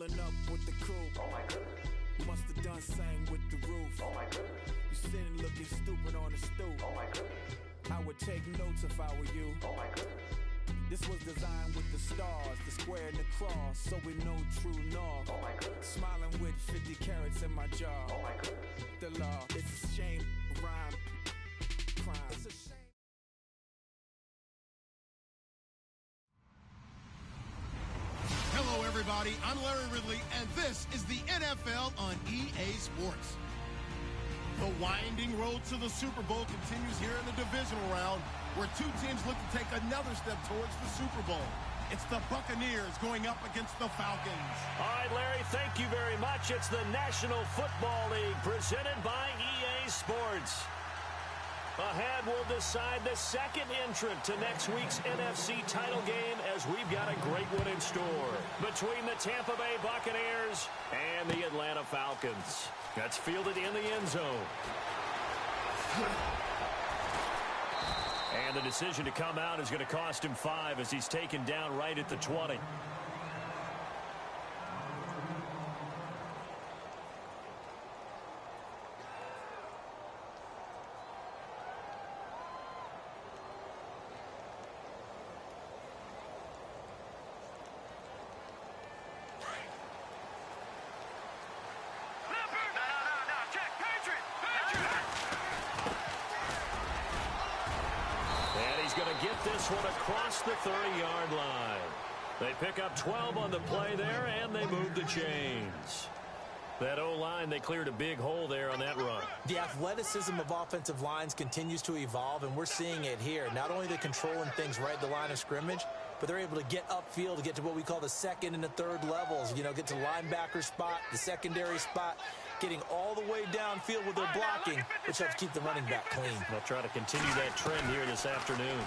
pulling up with the coupe. Oh my goodness. Must have done same with the roof. Oh my goodness. You sitting looking stupid on the stoop. Oh my goodness. I would take notes if I were you. Oh my goodness. This was designed with the stars, the square and the cross, so we know true north. Oh my goodness. Smiling with 50 carats in my jaw. Oh my goodness. The law, it's a shame, rhyme, crime. It's a shame. Hello, everybody. I'm Larry Ridley, and this is the NFL on EA Sports. The winding road to the Super Bowl continues here in the divisional round, where two teams look to take another step towards the Super Bowl. It's the Buccaneers going up against the Falcons. All right, Larry, thank you very much. It's the National Football League presented by EA Sports. Ahead, we'll decide the second entrant to next week's NFC title game, as we've got a great one in store between the Tampa Bay Buccaneers and the Atlanta Falcons. That's fielded in the end zone. And the decision to come out is going to cost him 5 as he's taken down right at the 20. Get this one across the 30-yard line. They pick up 12 on the play there, and they move the chains. That O-line, they cleared a big hole there on that run. The athleticism of offensive lines continues to evolve, and we're seeing it here. Not only they're controlling things right at the line of scrimmage, but they're able to get upfield to get to what we call the second and the third levels. You know, get to the linebacker spot, the secondary spot, getting all the way downfield with their blocking, which helps keep the running back clean. They'll try to continue that trend here this afternoon.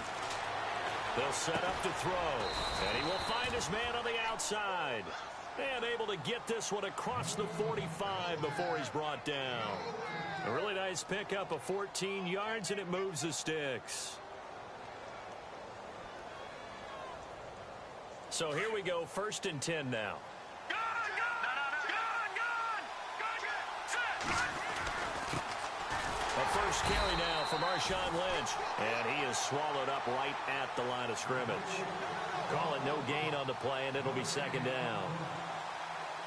They'll set up to throw, and he will find his man on the outside. And able to get this one across the 45 before he's brought down. A really nice pickup of 14 yards, and it moves the sticks. So here we go, 1st and 10 now. A first carry now for Marshawn Lynch, and he is swallowed up right at the line of scrimmage. Call it no gain on the play, and it'll be 2nd down.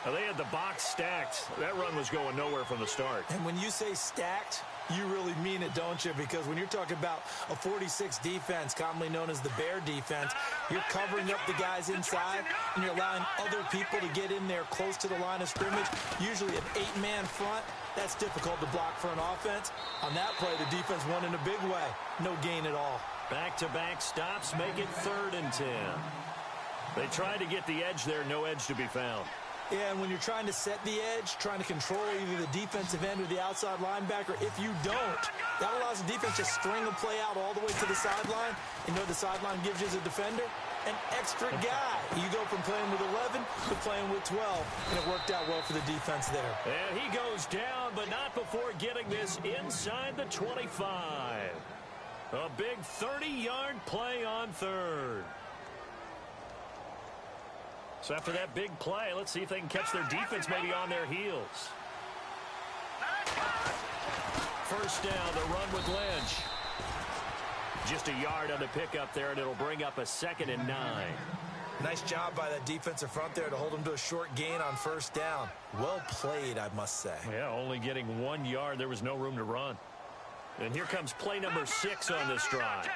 Now, they had the box stacked. That run was going nowhere from the start. And when you say stacked, you really mean it, don't you? Because when you're talking about a 46 defense, commonly known as the Bear defense, you're covering up the guys inside, and you're allowing other people to get in there close to the line of scrimmage, usually an 8-man front. That's difficult to block for an offense. On that play, the defense won in a big way. No gain at all. Back-to-back stops make it 3rd and 10. They tried to get the edge there, no edge to be found. Yeah, and when you're trying to set the edge, trying to control either the defensive end or the outside linebacker, if you don't, that allows the defense to string a play out all the way to the sideline. You know the sideline gives you as a defender? An extra guy. You go from playing with 11 to playing with 12, and it worked out well for the defense there. And he goes down, but not before getting this inside the 25. A big 30-yard play on 3rd. So after that big play, let's see if they can catch their defense maybe on their heels. 1st down, the run with Lynch. Just a yard on the pickup there, and it'll bring up a 2nd and 9. Nice job by that defensive front there to hold them to a short gain on 1st down. Well played, I must say. Yeah, only getting 1 yard. There was no room to run. And here comes play number 6 on this drive.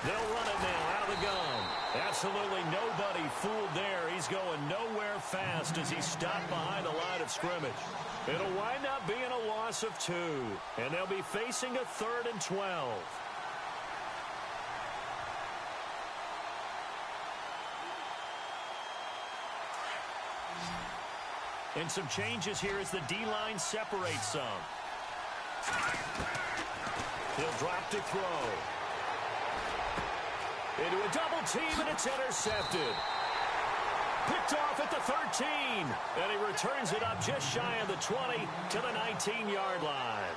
They'll run it now out of the gun. Absolutely nobody fooled there. He's going nowhere fast as he's stopped behind the line of scrimmage. It'll wind up being a loss of 2. And they'll be facing a 3rd and 12. And some changes here as the D-line separates some. He'll drop to throw. Into a double team, and it's intercepted. Picked off at the 13. And he returns it up just shy of the 20 to the 19-yard line.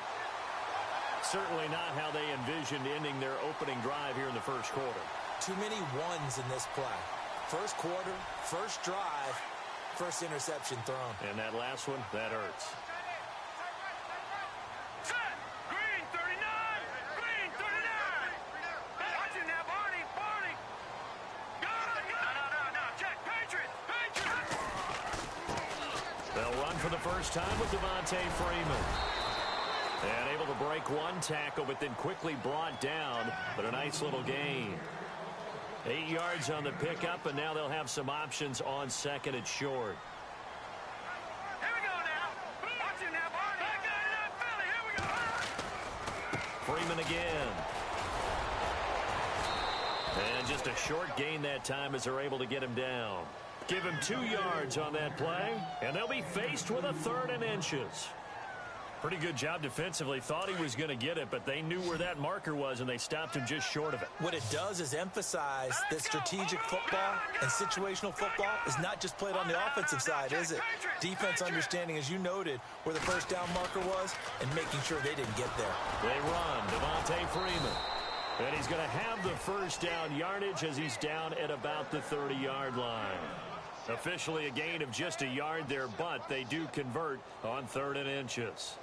Certainly not how they envisioned ending their opening drive here in the 1st quarter. Too many ones in this play. First quarter, first drive, first interception thrown. And that last one, that hurts. Green 39! Green 39! Watching now, Barney! Barney! No, check! Patriots! They'll run for the first time with Devontae Freeman. And able to break one tackle, but then quickly brought down. But a nice little gain. 8 yards on the pickup, and now they'll have some options on second and short. Here we go now. Watching now, Barney. Back Philly. Here we go. Freeman again. And just a short gain that time as they're able to get him down. Give him 2 yards on that play, and they'll be faced with a 3rd and inches. Pretty good job defensively. Thought he was going to get it, but they knew where that marker was, and they stopped him just short of it. What it does is emphasize that strategic football and situational football is not just played on the offensive side, is it? Defense understanding, as you noted, where the first down marker was and making sure they didn't get there. They run. Devontae Freeman. And he's going to have the first down yardage as he's down at about the 30-yard line. Officially a gain of just a yard there, but they do convert on 3rd and inches.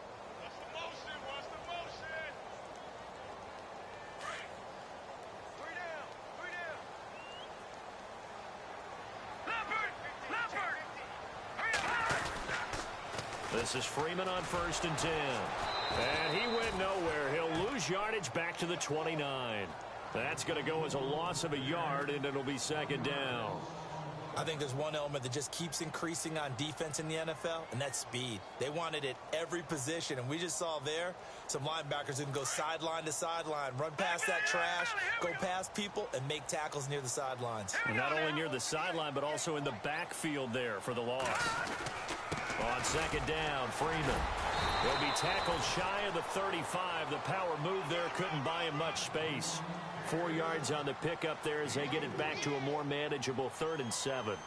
This is Freeman on 1st and 10. And he went nowhere. He'll lose yardage back to the 29. That's going to go as a loss of a yard, and it'll be 2nd down. I think there's one element that just keeps increasing on defense in the NFL, and that's speed. They want it at every position, and we just saw there some linebackers who can go sideline to sideline, run past that trash, go past people, and make tackles near the sidelines. And not only near the sideline, but also in the backfield there for the loss. On 2nd down, Freeman. He'll be tackled shy of the 35. The power move there couldn't buy him much space. 4 yards on the pickup there as they get it back to a more manageable 3rd and 7.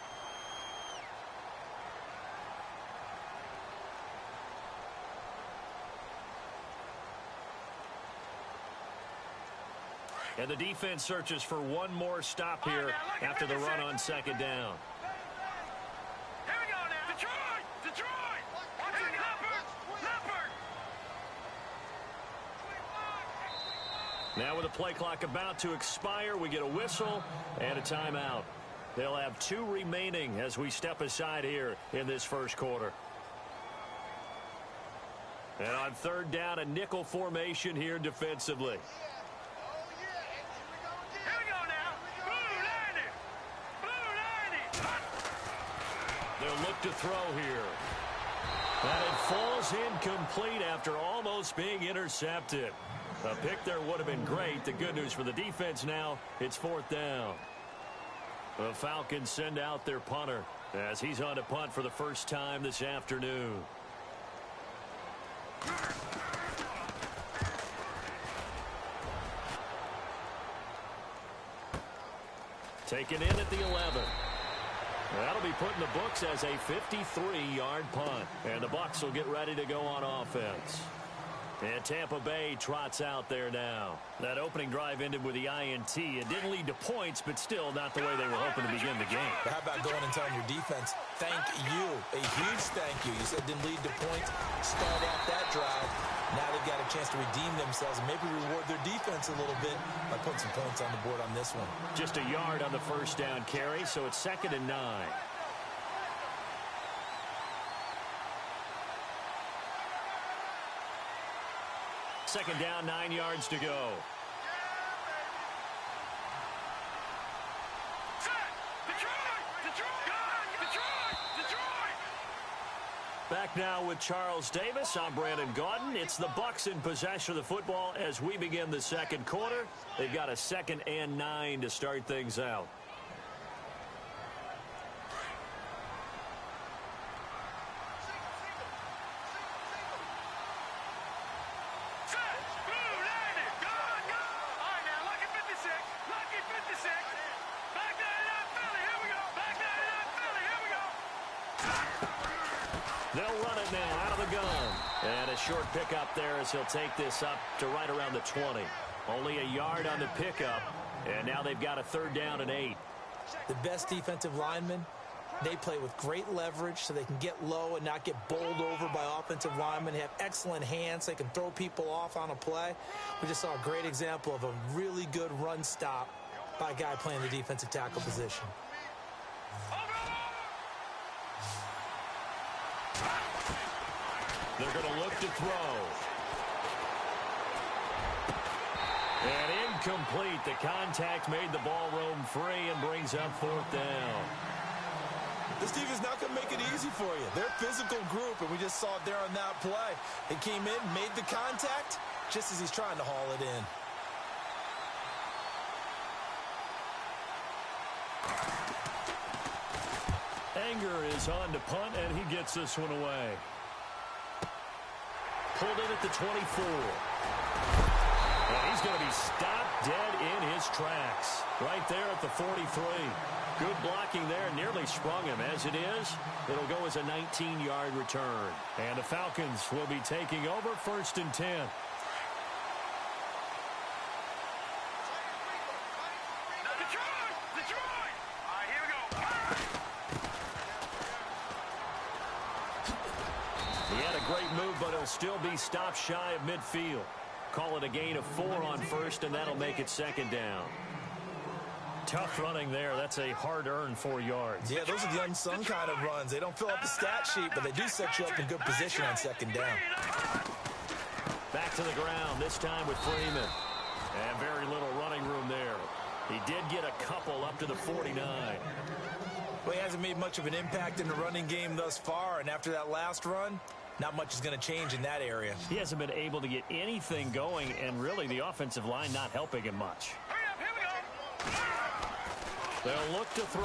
And the defense searches for one more stop here after the run on 2nd down. Here we go now. Detroit! Watching Leopard! Now with the play clock about to expire, we get a whistle and a timeout. They'll have 2 remaining as we step aside here in this first quarter. And on 3rd down, a nickel formation here defensively. They'll look to throw here. And it falls incomplete after almost being intercepted. A pick there would have been great. The good news for the defense now, it's 4th down. The Falcons send out their punter as he's on to punt for the first time this afternoon. Taken in at the 11. That'll be put in the books as a 53-yard punt. And the Bucs will get ready to go on offense. And Tampa Bay trots out there now. That opening drive ended with the INT. It didn't lead to points, but still not the way they were hoping to begin the game. How about going and telling your defense, thank you, a huge thank you. You said didn't lead to points, start out that drive. Now they've got a chance to redeem themselves and maybe reward their defense a little bit by putting some points on the board on this one. Just a yard on the first down carry, so it's 2nd and 9. Second down, 9 yards to go. Back now with Charles Davis. I'm Brandon Gaudin. It's the Bucs in possession of the football as we begin the second quarter. They've got a 2nd and 9 to start things out. They'll run it now out of the gun. And a short pickup there as he'll take this up to right around the 20. Only a yard on the pickup. And now they've got a 3rd down and 8. The best defensive linemen, they play with great leverage so they can get low and not get bowled over by offensive linemen. They have excellent hands. They can throw people off on a play. We just saw a great example of a really good run stop by a guy playing the defensive tackle position. They're going to look to throw. And incomplete. The contact made the ball roam free and brings up 4th down. This defense is not going to make it easy for you. They're a physical group, and we just saw it there on that play. He came in, made the contact, just as he's trying to haul it in. Anger is on to punt, and he gets this one away. Pulled in at the 24. And he's going to be stopped dead in his tracks. Right there at the 43. Good blocking there. Nearly sprung him. As it is, it'll go as a 19-yard return. And the Falcons will be taking over 1st and 10. Great move, but he'll still be stopped shy of midfield. Call it a gain of 4 on 1st, and that'll make it 2nd down. Tough running there. That's a hard-earned 4 yards. Yeah, those are the unsung kind of runs. They don't fill up the stat sheet, but they do set you up in good position on 2nd down. Back to the ground, this time with Freeman. And very little running room there. He did get a couple up to the 49. Well, he hasn't made much of an impact in the running game thus far, and after that last run, not much is going to change in that area. He hasn't been able to get anything going, and really the offensive line not helping him much. They'll look to throw.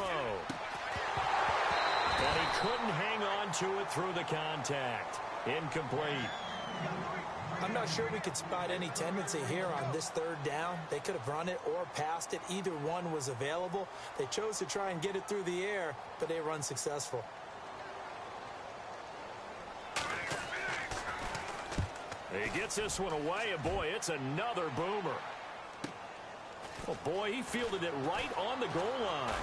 And he couldn't hang on to it through the contact. Incomplete. I'm not sure we could spot any tendency here on this 3rd down. They could have run it or passed it. Either one was available. They chose to try and get it through the air, but they were unsuccessful. He gets this one away, and boy, it's another boomer. Oh, boy, he fielded it right on the goal line.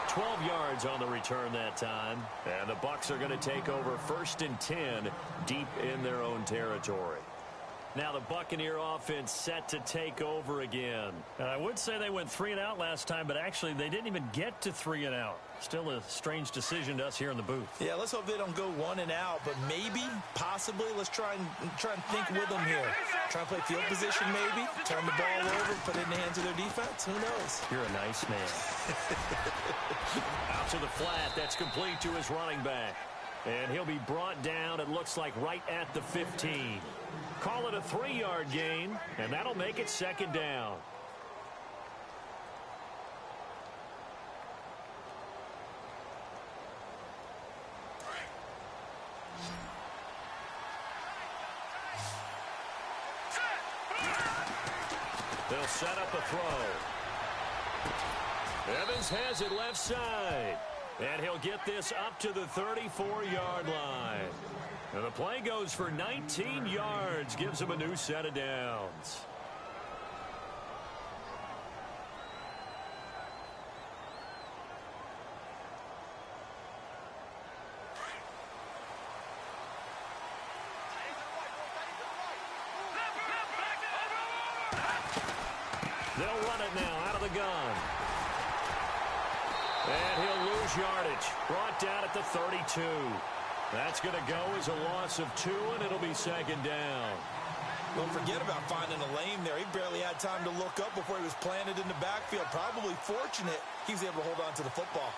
12 yards on the return that time. And the Bucs are going to take over 1st and 10 deep in their own territory. Now the Buccaneer offense set to take over again. I would say they went 3 and out last time, but actually they didn't even get to 3 and out. Still a strange decision to us here in the booth. Yeah, let's hope they don't go 1 and out, but maybe, possibly, let's try and think with them here. Try and play field position maybe, turn the ball over, put it in the hands of their defense. Who knows? You're a nice man. Out to the flat. That's complete to his running back. And he'll be brought down, it looks like, right at the 15. Call it a 3-yard gain, and that'll make it 2nd down. They'll set up a throw. Evans has it left side. And he'll get this up to the 34-yard line. And the play goes for 19 yards, gives him a new set of downs. They'll run it now out of the gun. And he'll lose yardage. Brought down at the 32. That's going to go as a loss of 2, and it'll be 2nd down. Don't forget about finding a lane there. He barely had time to look up before he was planted in the backfield. Probably fortunate he was able to hold on to the football.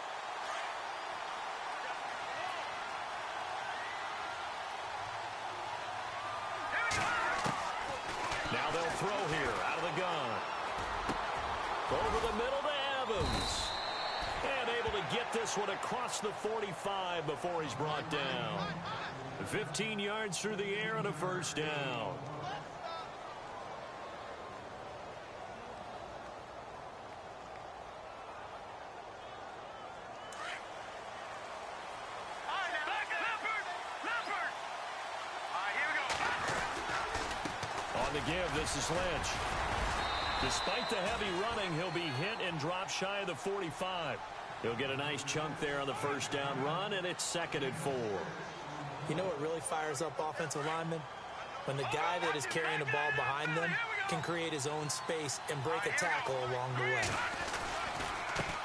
Now they'll throw here out of the gun. Over the middle to Evans. And able to get this one across the 45 before he's brought down. 15 yards through the air and a 1st down. On the give, this is Lynch. Despite the heavy running, he'll be hit and drop shy of the 45. He'll get a nice chunk there on the first down run, and it's 2nd and 4. You know what really fires up offensive linemen? When the guy that is carrying the ball behind them can create his own space and break a tackle along the way.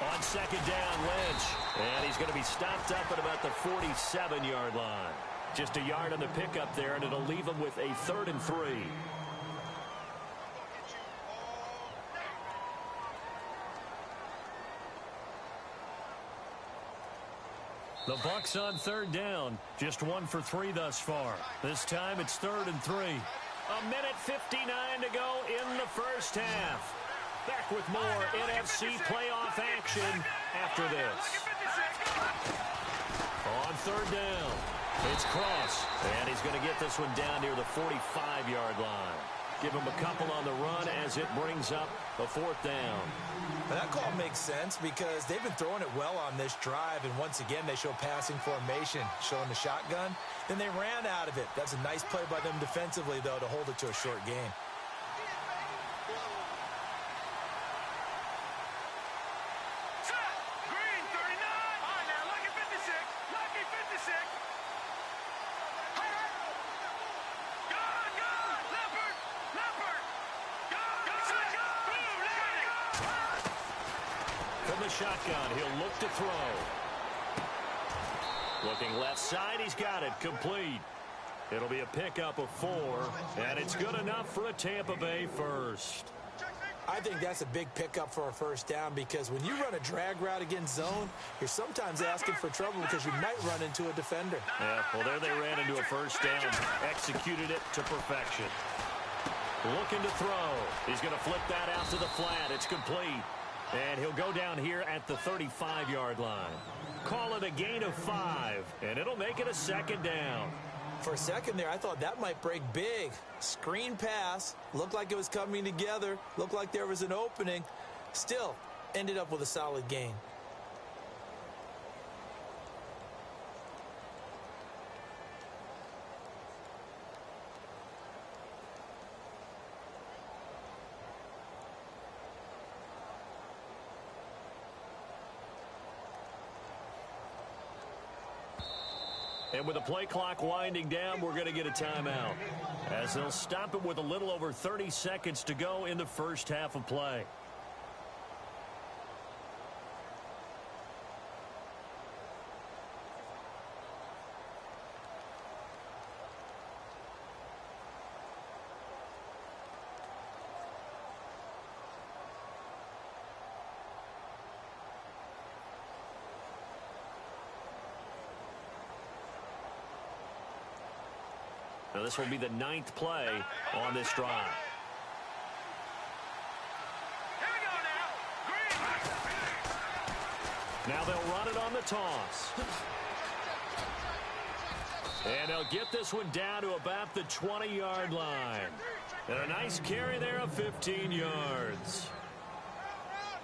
On 2nd down, Lynch. And he's going to be stopped up at about the 47-yard line. Just a yard on the pickup there, and it'll leave him with a 3rd and 3. The Bucs on 3rd down. Just 1 for 3 thus far. This time it's 3rd and 3. A minute 59 to go in the first half. Back with more NFC playoff action after this. On 3rd down, it's Cross. And he's going to get this one down near the 45-yard line. Give him a couple on the run as it brings up a 4th down. Now that call makes sense because they've been throwing it well on this drive, and once again they show passing formation, showing the shotgun. Then they ran out of it. That's a nice play by them defensively, though, to hold it to a short gain. Green, 39. All right, now, lucky 56. Lucky 56. Gone. Leopard. From the shotgun, he'll look to throw. Looking left side, he's got it. Complete. It'll be a pickup of 4, and it's good enough for a Tampa Bay first. I think that's a big pickup for a first down because when you run a drag route against zone, you're sometimes asking for trouble because you might run into a defender. Yeah, well, there they ran into a first down. Executed it to perfection. Looking to throw. He's going to flip that out to the flat. It's complete. And he'll go down here at the 35-yard line. Call it a gain of 5, and it'll make it a 2nd down. For a second there, I thought that might break big. Screen pass. Looked like it was coming together. Looked like there was an opening. Still, ended up with a solid gain. And with the play clock winding down, we're going to get a timeout, as they'll stop it with a little over 30 seconds to go in the first half of play. Now this will be the 9th play on this drive. Here we go now. Green. Now they'll run it on the toss. And they'll get this one down to about the 20-yard line. And a nice carry there of 15 yards.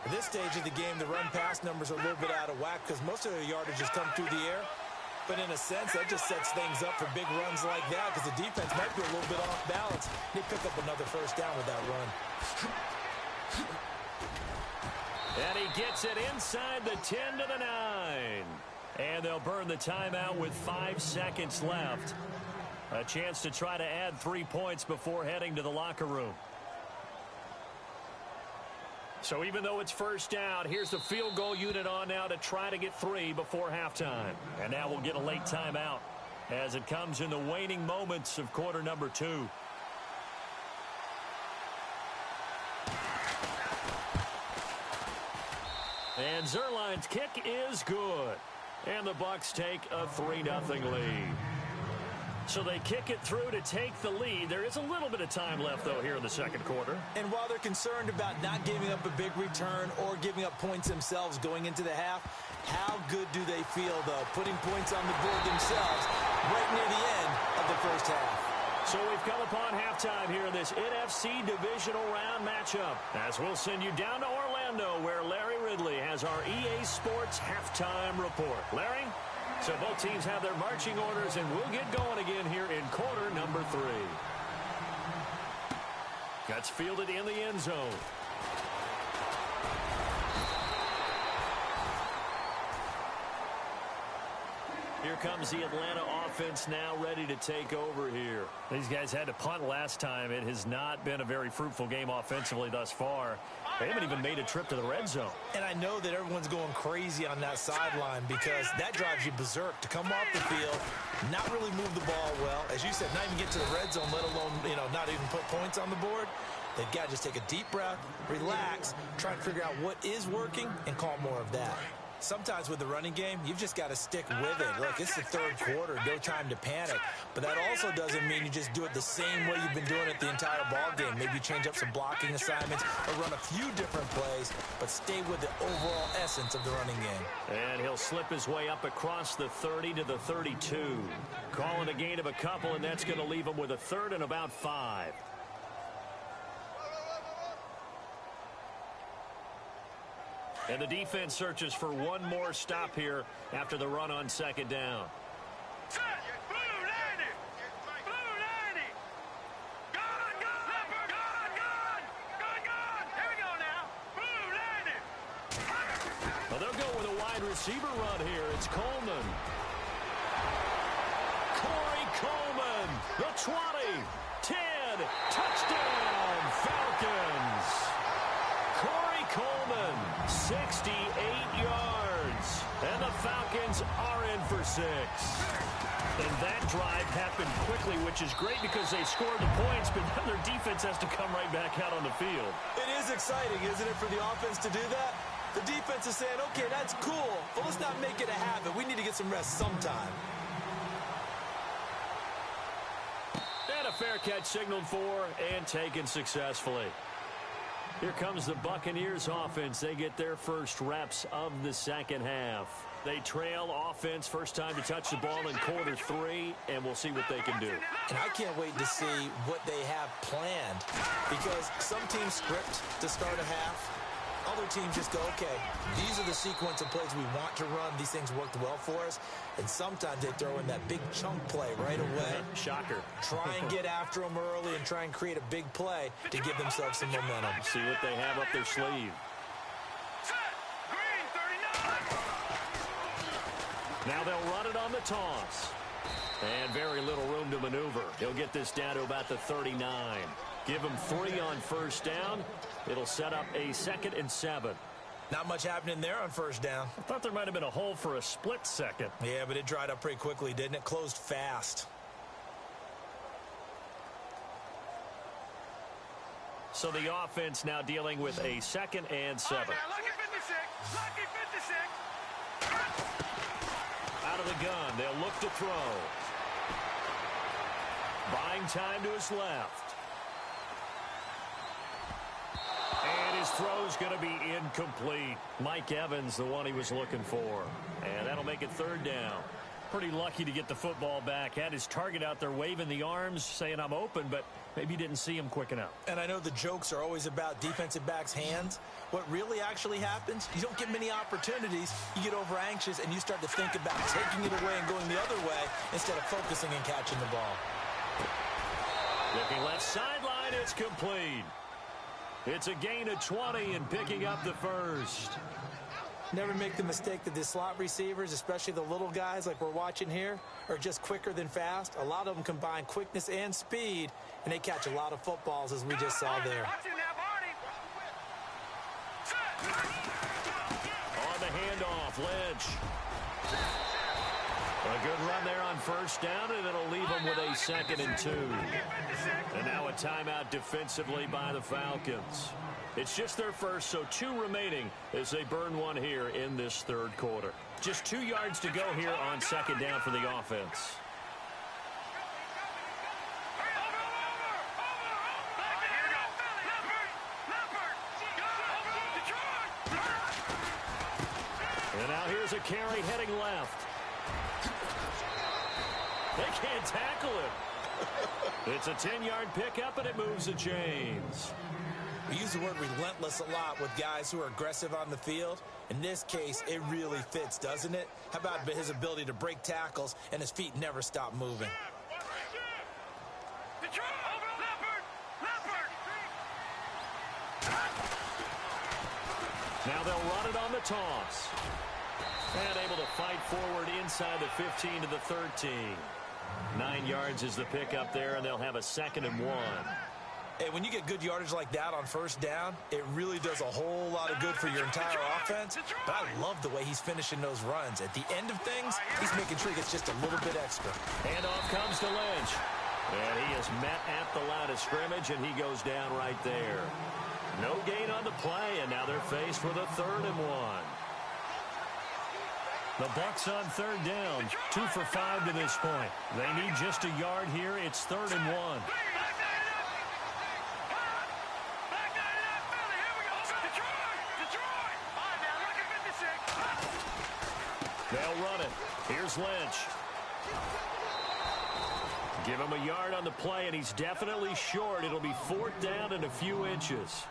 At this stage of the game, the run-pass numbers are a little bit out of whack because most of their yardage has come through the air. But in a sense, that just sets things up for big runs like that because the defense might be a little bit off balance. They pick up another first down with that run. And he gets it inside the 10 to the 9. And they'll burn the timeout with 5 seconds left. A chance to try to add 3 points before heading to the locker room. So even though it's first down, here's the field goal unit on now to try to get 3 before halftime. And now we'll get a late timeout as it comes in the waning moments of quarter number 2. And Zerline's kick is good. And the Bucs take a 3-0 lead. So they kick it through to take the lead. There is a little bit of time left, though, here in the second quarter. And while they're concerned about not giving up a big return or giving up points themselves going into the half, how good do they feel, though, putting points on the board themselves right near the end of the first half? So we've come upon halftime here in this NFC Divisional Round matchup, as we'll send you down to Orlando, where Larry Ridley has our EA Sports Halftime Report. Larry? So both teams have their marching orders, and we'll get going again here in quarter number 3. Gets fielded in the end zone. Here comes the Atlanta offense now ready to take over here. These guys had to punt last time. It has not been a very fruitful game offensively thus far. They haven't even made a trip to the red zone. And I know that everyone's going crazy on that sideline because that drives you berserk to come off the field, not really move the ball well. As you said, not even get to the red zone, let alone, not even put points on the board. They've got to just take a deep breath, relax, try and figure out what is working and call more of that. Sometimes with the running game, you've just got to stick with it. Look, it's the third quarter, no time to panic. But that also doesn't mean you just do it the same way you've been doing it the entire ball game. Maybe change up some blocking assignments or run a few different plays, but stay with the overall essence of the running game. And he'll slip his way up across the 30 to the 32. Calling a gain of a couple, and that's going to leave him with a third and about 5. And the defense searches for one more stop here after the run on second down. Set. Blue 90. Blue 90. Gone. Here we go now. Blue 90. Well, they'll go with a wide receiver run here. It's Coleman. Corey Coleman. The 20. 10. Touchdown, Falcons. Corey Coleman, 68 yards. And the Falcons are in for 6. And that drive happened quickly, which is great because they scored the points, but now their defense has to come right back out on the field. It is exciting, isn't it, for the offense to do that? The defense is saying, okay, that's cool, but let's not make it a habit. We need to get some rest sometime. And a fair catch signaled for and taken successfully. Here comes the Buccaneers offense. They get their first reps of the second half. They trail offense, first time to touch the ball in quarter 3, and we'll see what they can do. And I can't wait to see what they have planned because some teams script to start a half. Other teams just go, okay, these are the sequence of plays we want to run. These things worked well for us. And sometimes they throw in that big chunk play right away. Shocker. Try and get after them early and try and create a big play to give themselves some momentum. See what they have up their sleeve. Set. Green 39. Now they'll run it on the toss. And very little room to maneuver. He'll get this down to about the 39. Give him 3 on first down. It'll set up a 2nd and 7. Not much happening there on first down. I thought there might have been a hole for a split second. Yeah, but it dried up pretty quickly, didn't it? Closed fast. So the offense now dealing with a 2nd and 7. Lucky 56. Lucky 56. Out of the gun, they'll look to throw. Buying time to his left. And his throw's going to be incomplete. Mike Evans, the one he was looking for. And that'll make it 3rd down. Pretty lucky to get the football back. Had his target out there waving the arms, saying I'm open, but maybe didn't see him quick enough. And I know the jokes are always about defensive backs' hands. What really actually happens, you don't get many opportunities. You get over anxious and you start to think about taking it away and going the other way instead of focusing and catching the ball. Looking left sideline, it's complete. It's a gain of 20 and picking up the first. Never make the mistake that the slot receivers, especially the little guys like we're watching here, are just quicker than fast. A lot of them combine quickness and speed, and they catch a lot of footballs, as we just saw there. Watch it now, Barney. Set. On the handoff, Lynch. A good run there on first down, and it'll leave them with a 2nd and 2. And now a timeout defensively by the Falcons. It's just their first, so 2 remaining as they burn one here in this 3rd quarter. Just 2 yards to go here on second down for the offense. And now here's a carry heading left. They can't tackle it. It's a 10-yard pickup, and it moves the chains. We use the word relentless a lot with guys who are aggressive on the field. In this case, it really fits, doesn't it? How about his ability to break tackles and his feet never stop moving? Now they'll run it on the toss. And able to fight forward inside the 15 to the 13. 9 yards is the pickup there, and they'll have a 2nd and 1. Hey, when you get good yardage like that on first down, it really does a whole lot of good for your entire offense. But I love the way he's finishing those runs. At the end of things, he's making sure he gets just a little bit extra. And off comes to Lynch. And he is met at the line of scrimmage, and he goes down right there. No gain on the play, and now they're faced with a 3rd and 1. The Bucs on 3rd down, 2 for 5 to this point. They need just a yard here. It's 3rd and 1. They'll run it. Here's Lynch. Give him a yard on the play, and he's definitely short. It'll be 4th down and a few inches.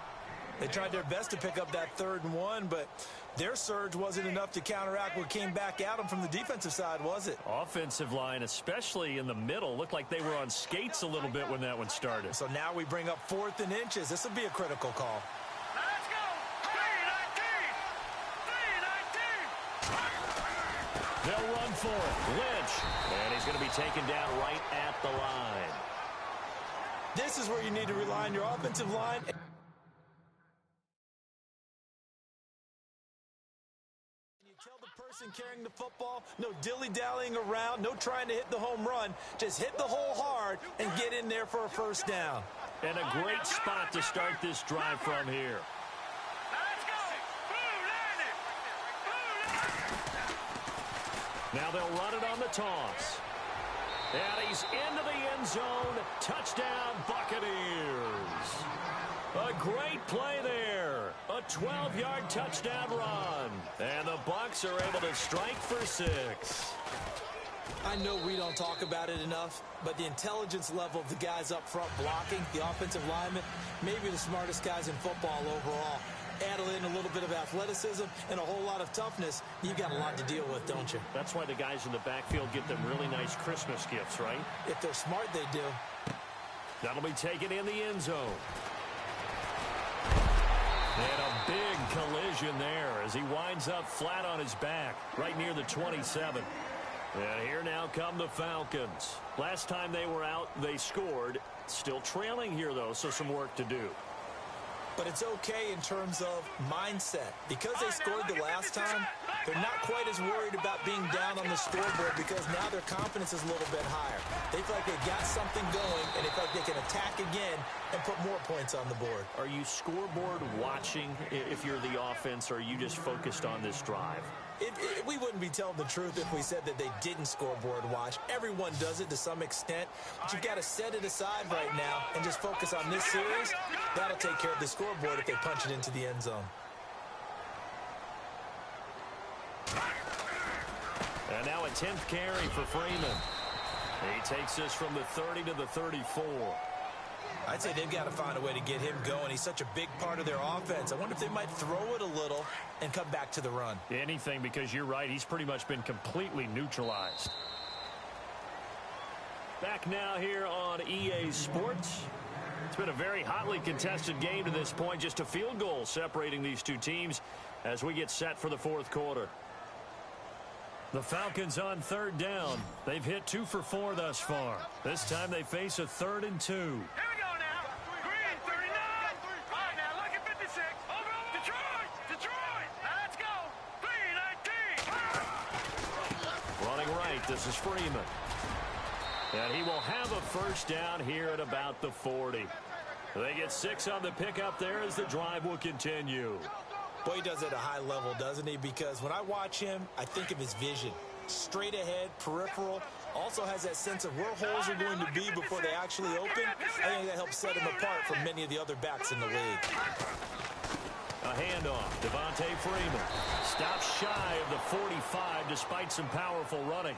They tried their best to pick up that 3rd and 1, but their surge wasn't enough to counteract what came back at them from the defensive side, was it? Offensive line, especially in the middle, looked like they were on skates a little bit when that one started. So now we bring up 4th and inches. This will be a critical call. Let's go! 3-19! They'll run for it. Lynch. And he's going to be taken down right at the line. This is where you need to rely on your offensive line. Tell the person carrying the football, no dilly-dallying around, no trying to hit the home run. Just hit the hole hard and get in there for a first down. And a great spot to start this drive from here. Let's go! Now they'll run it on the toss. And he's into the end zone. Touchdown, Buccaneers. A great play there. A 12-yard touchdown run. And the Bucs are able to strike for 6. I know we don't talk about it enough, but the intelligence level of the guys up front blocking, the offensive linemen, maybe the smartest guys in football overall. Add in a little bit of athleticism and a whole lot of toughness, you've got a lot to deal with, don't you? That's why the guys in the backfield get them really nice Christmas gifts, right? If they're smart, they do. That'll be taken in the end zone. And a big collision there as he winds up flat on his back right near the 27. And here now come the Falcons. Last time they were out, they scored. Still trailing here, though, so some work to do. But it's okay in terms of mindset. Because they scored the last time, they're not quite as worried about being down on the scoreboard because now their confidence is a little bit higher. They feel like they've got something going, and they feel like they can attack again and put more points on the board. Are you scoreboard watching if you're the offense, or are you just focused on this drive? We wouldn't be telling the truth if we said that they didn't scoreboard watch. Everyone does it to some extent, but you've got to set it aside right now and just focus on this series. That'll take care of the scoreboard if they punch it into the end zone. And now a 10th carry for Freeman. He takes this from the 30 to the 34. I'd say they've got to find a way to get him going. He's such a big part of their offense. I wonder if they might throw it a little and come back to the run. Anything, because you're right. He's pretty much been completely neutralized. Back now here on EA Sports. It's been a very hotly contested game to this point. Just a field goal separating these two teams as we get set for the 4th quarter. The Falcons on 3rd down. They've hit 2 for 4 thus far. This time they face a 3rd and 2. Here we go now. Green, 39. All right, now look at 56. Over. Detroit. Now let's go. 3-19. Running right, this is Freeman. And he will have a first down here at about the 40. They get 6 on the pickup there as the drive will continue. Boy, he does it at a high level, doesn't he? Because when I watch him, I think of his vision. Straight ahead, peripheral. Also has that sense of where holes are going to be before they actually open. I think that helps set him apart from many of the other backs in the league. A handoff. Devontae Freeman stops shy of the 45 despite some powerful running.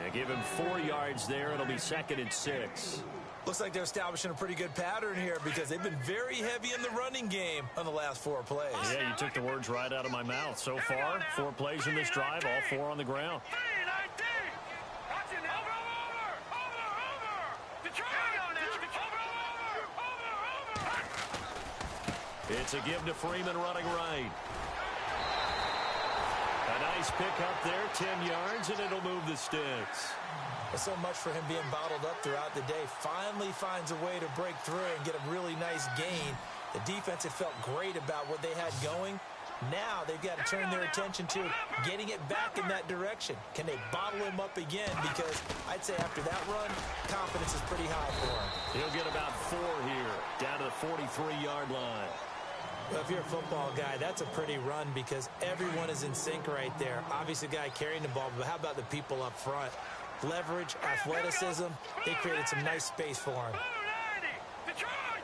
And give him 4 yards there. It'll be 2nd and 6. Looks like they're establishing a pretty good pattern here because they've been very heavy in the running game on the last 4 plays. Yeah, you took the words right out of my mouth. So far, 4 plays in this drive, all 4 on the ground. 3-19. Watch it now. Over. Detroit. Over. It's a give to Freeman running right. A nice pick up there, 10 yards, and it'll move the sticks. There's so much for him being bottled up throughout the day. Finally finds a way to break through and get a really nice gain. The defense had felt great about what they had going. Now they've got to turn their attention to getting it back in that direction. Can they bottle him up again? Because I'd say after that run, confidence is pretty high for him. He'll get about 4 here, down to the 43-yard line. Well, if you're a football guy, that's a pretty run because everyone is in sync right there. Obviously, the guy carrying the ball, but how about the people up front? Leverage, athleticism, they created some nice space for him. Detroit!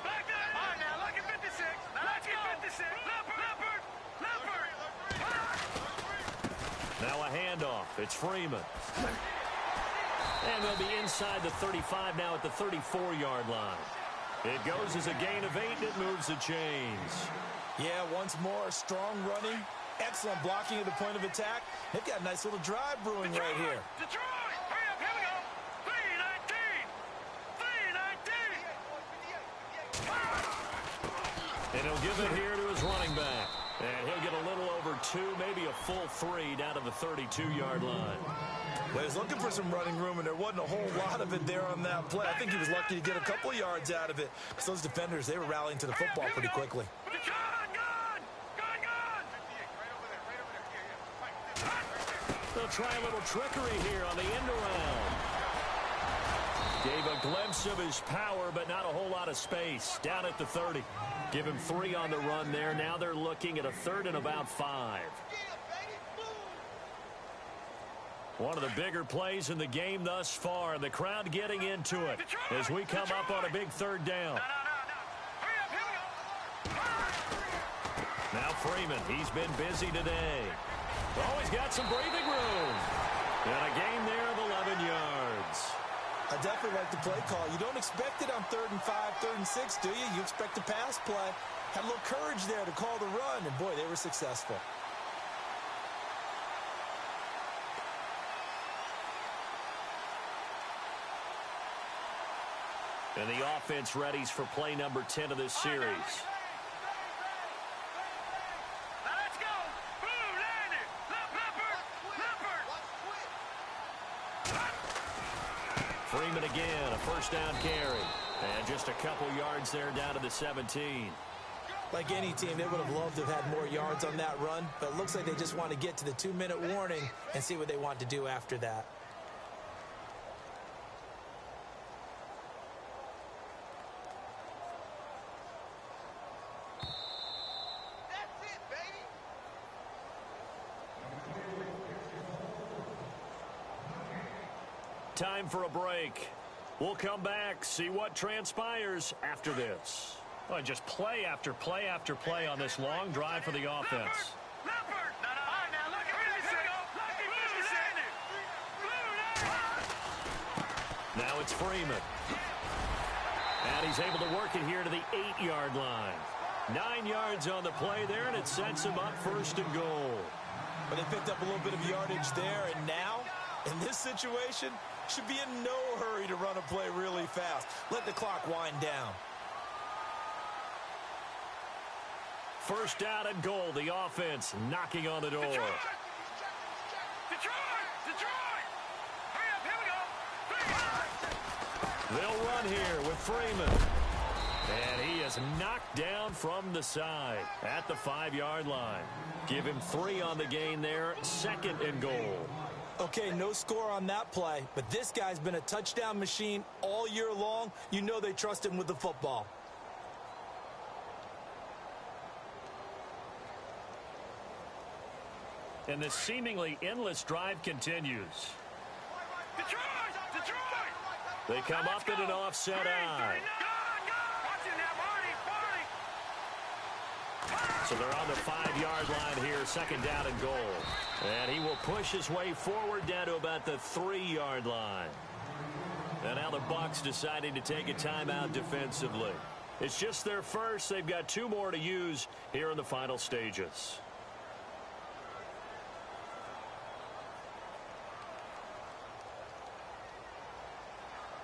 Back there! All right, now, look at 56. Let's get 56. Leopard! Now a handoff. It's Freeman. And they'll be inside the 35 now at the 34-yard line. It goes as a gain of 8, and it moves the chains. Yeah, once more, strong running, excellent blocking at the point of attack. They've got a nice little drive brewing right here. Detroit! Hurry up, here we go! 3-19! And he'll give it here to his running back. And he'll get a little over 2, maybe a full 3 down to the 32-yard line. Well, he was looking for some running room, and there wasn't a whole lot of it there on that play. I think he was lucky to get a couple yards out of it. Because those defenders, they were rallying to the football pretty quickly. They'll try a little trickery here on the end around. Gave a glimpse of his power, but not a whole lot of space. Down at the 30. Give him 3 on the run there. Now they're looking at a 3rd and about 5. One of the bigger plays in the game thus far, and the crowd getting into it as we come up on a big 3rd down. Now Freeman, he's been busy today. Oh, he's got some breathing room. And a gain there of 11 yards. I definitely like the play call. You don't expect it on 3rd and 5, 3rd and 6, do you? You expect a pass play. Had a little courage there to call the run, and boy, they were successful. And the offense readies for play number 10 of this series. Freeman again, a 1st down carry. And just a couple yards there down to the 17. Like any team, they would have loved to have had more yards on that run, but it looks like they just want to get to the 2-minute warning and see what they want to do after that. Time for a break. We'll come back, see what transpires after this. Well, just play after play after play on this long drive for the offense. Now it's Freeman. And he's able to work it here to the 8-yard line. 9 yards on the play there, and it sets him up 1st and goal. But they picked up a little bit of yardage there, and now, in this situation, should be in no hurry to run a play really fast. Let the clock wind down. 1st down and goal. The offense knocking on the door. Detroit! Hurry up, here we go! They'll run here with Freeman. And he is knocked down from the side at the 5-yard line. Give him 3 on the gain there. 2nd and goal. Okay, no score on that play, but this guy's been a touchdown machine all year long. You know they trust him with the football. And this seemingly endless drive continues. Detroit! They come up in an offset eye. So they're on the 5-yard line here, 2nd down and goal. And he will push his way forward down to about the 3-yard line. And now the Bucs deciding to take a timeout defensively. It's just their first. They've got 2 more to use here in the final stages.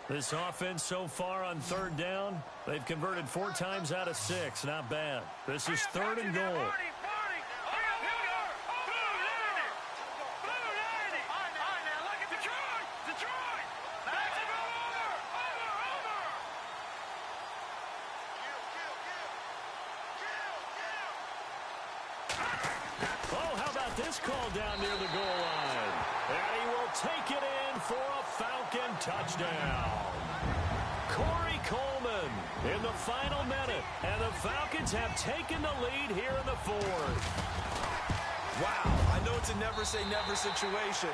This offense so far on 3rd down, they've converted 4 times out of 6. Not bad. This is 3rd and goal. take it in for a Falcon touchdown. Corey Coleman in the final minute, and the Falcons have taken the lead here in the fourth. Wow, I know it's a never-say-never situation,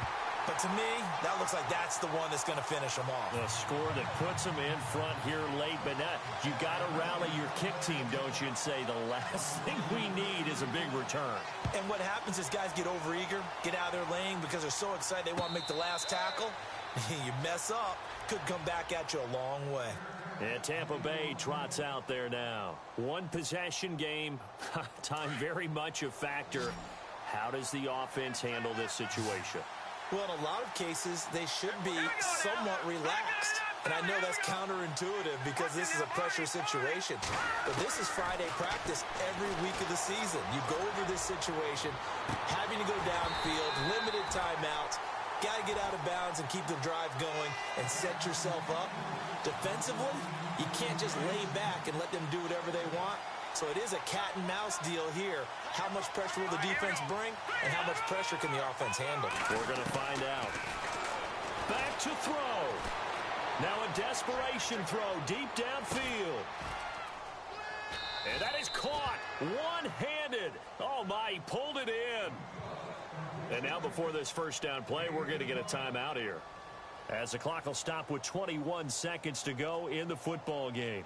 but to me, that looks like that's the one that's going to finish them off. The score that puts them in front here late, but now you got to rally your kick team, don't you, and say the last thing we need is a big return. And what happens is guys get overeager, get out of their lane because they're so excited they want to make the last tackle. You mess up, could come back at you a long way. And Tampa Bay trots out there now. One possession game, time very much a factor. How does the offense handle this situation? Well, in a lot of cases, they should be somewhat relaxed. And I know that's counterintuitive because this is a pressure situation. But this is Friday practice every week of the season. You go over this situation, having to go downfield, limited timeouts, got to get out of bounds and keep the drive going and set yourself up. Defensively, you can't just lay back and let them do whatever they want. So it is a cat-and-mouse deal here. How much pressure will the defense bring, and how much pressure can the offense handle? We're going to find out. Back to throw. Now a desperation throw deep downfield. And that is caught one-handed. Oh, my, he pulled it in. And now before this first down play, we're going to get a timeout here, as the clock will stop with 21 seconds to go in the football game.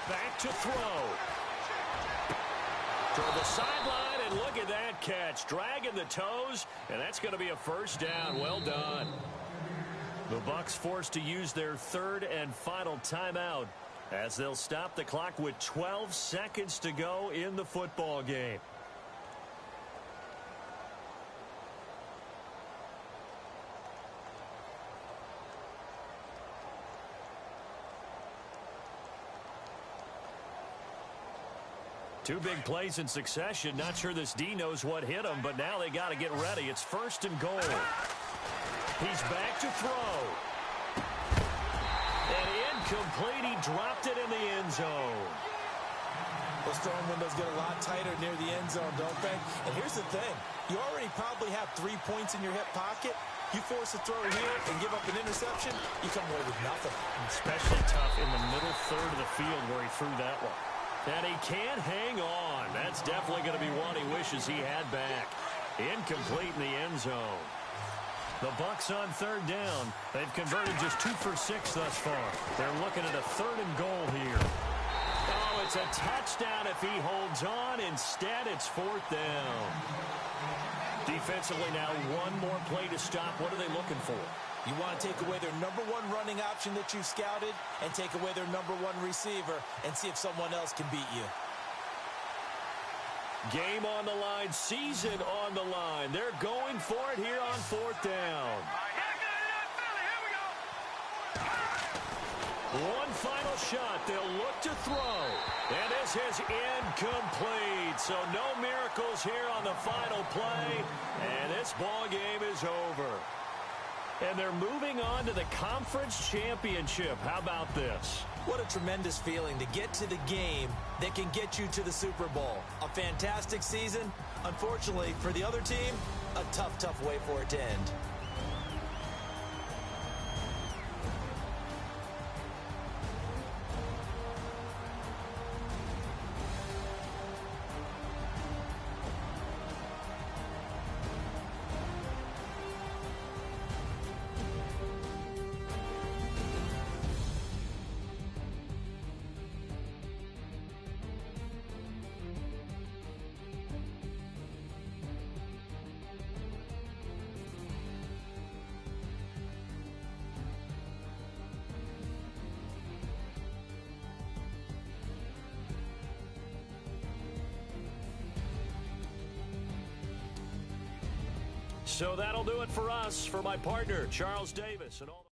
Back to throw. Toward the sideline, and look at that catch. Dragging the toes, and that's going to be a first down. Well done. The Bucs forced to use their third and final timeout, as they'll stop the clock with 12 seconds to go in the football game. Two big plays in succession. Not sure this D knows what hit him, but now they got to get ready. It's first and goal. He's back to throw. And incomplete. He dropped it in the end zone. Those throwing windows get a lot tighter near the end zone, don't they? And here's the thing. You already probably have 3 points in your hip pocket. You force a throw here and give up an interception, you come away with nothing. Especially tough in the middle third of the field where he threw that one. And he can't hang on. That's definitely going to be one he wishes he had back. Incomplete in the end zone. The Bucs on third down. They've converted just 2 for 6 thus far. They're looking at a third and goal here. Oh, it's a touchdown if he holds on. Instead, it's fourth down. Defensively now, one more play to stop. What are they looking for? You want to take away their #1 running option that you've scouted and take away their #1 receiver and see if someone else can beat you. Game on the line, season on the line. They're going for it here on fourth down. One final shot. They'll look to throw. And this is incomplete. So no miracles here on the final play. And this ball game is over. And they're moving on to the conference championship. How about this? What a tremendous feeling to get to the game that can get you to the Super Bowl. A fantastic season. Unfortunately, for the other team, a tough, tough way for it to end. So that'll do it for us. For my partner, Charles Davis, and all